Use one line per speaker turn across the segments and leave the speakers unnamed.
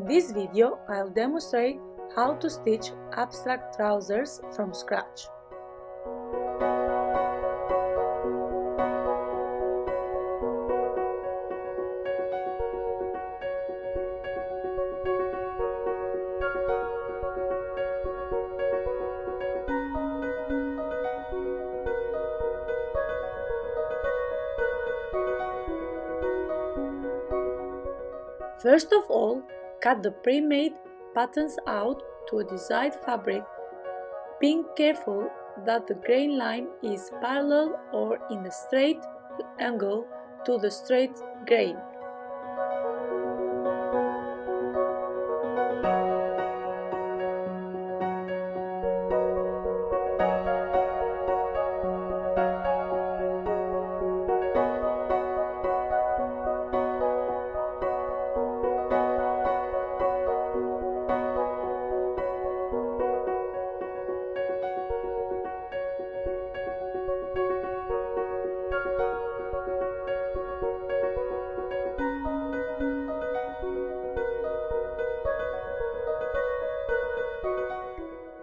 In this video, I'll demonstrate how to stitch abstract trousers from scratch. First of all, cut the pre-made patterns out to a desired fabric, being careful that the grain line is parallel or in a straight angle to the straight grain.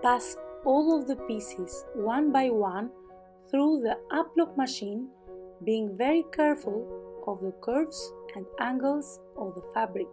Pass all of the pieces one by one through the uplock machine, being very careful of the curves and angles of the fabric.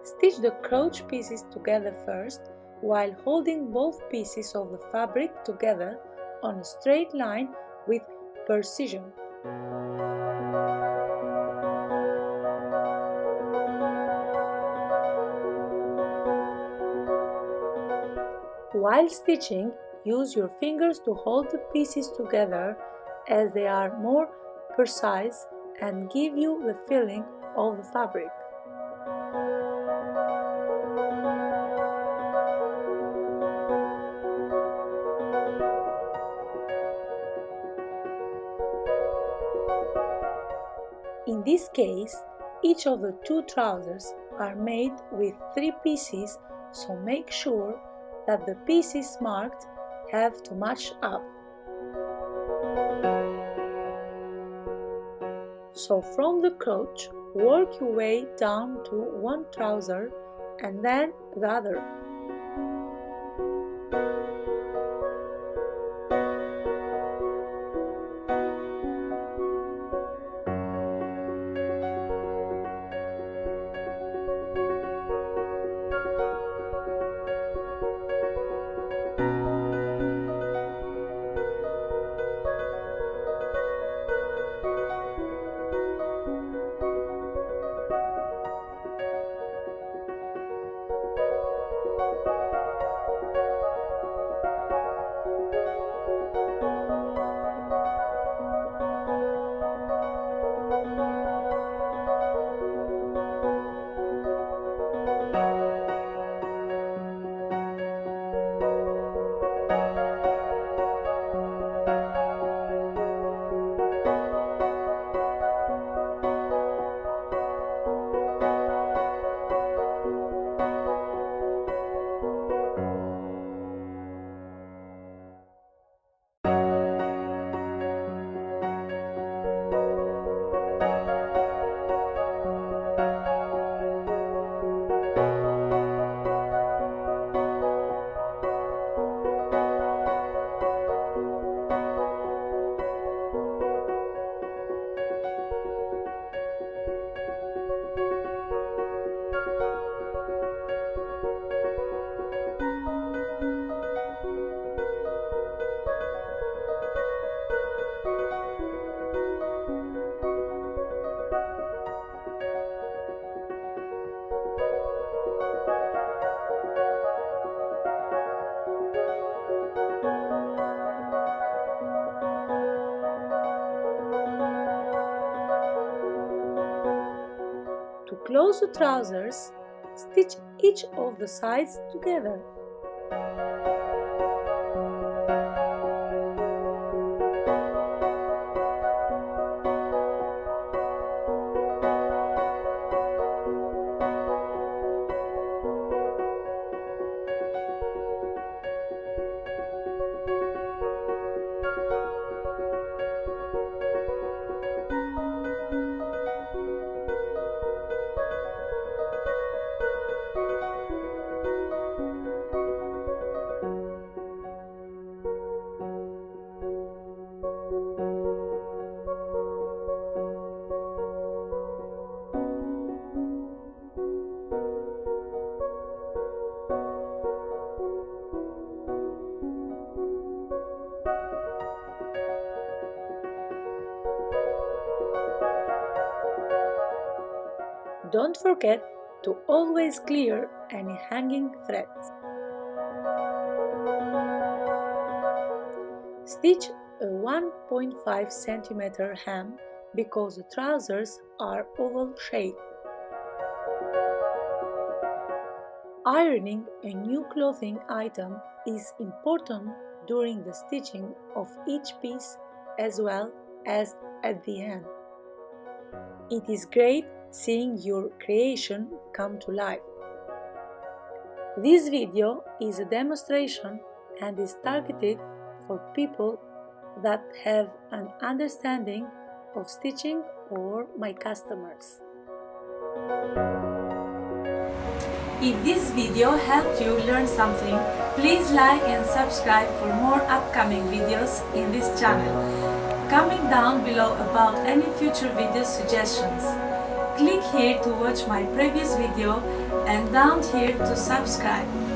Stitch the crotch pieces together first, while holding both pieces of the fabric together on a straight line with precision. While stitching, use your fingers to hold the pieces together, as they are more precise and give you the feeling of the fabric. In this case, each of the two trousers are made with 3 pieces, so make sure that the pieces marked have to match up. So from the crotch, work your way down to one trouser and then the other. close the trousers, stitch each of the sides together. Don't forget to always clear any hanging threads. Stitch a 1.5 cm hem because the trousers are oval shaped. Ironing a new clothing item is important during the stitching of each piece as well as at the end. It is great seeing your creation come to life. This video is a demonstration and is targeted for people that have an understanding of stitching or my customers. If this video helped you learn something, please like and subscribe for more upcoming videos in this channel. Comment down below about any future video suggestions. Click here to watch my previous video and down here to subscribe.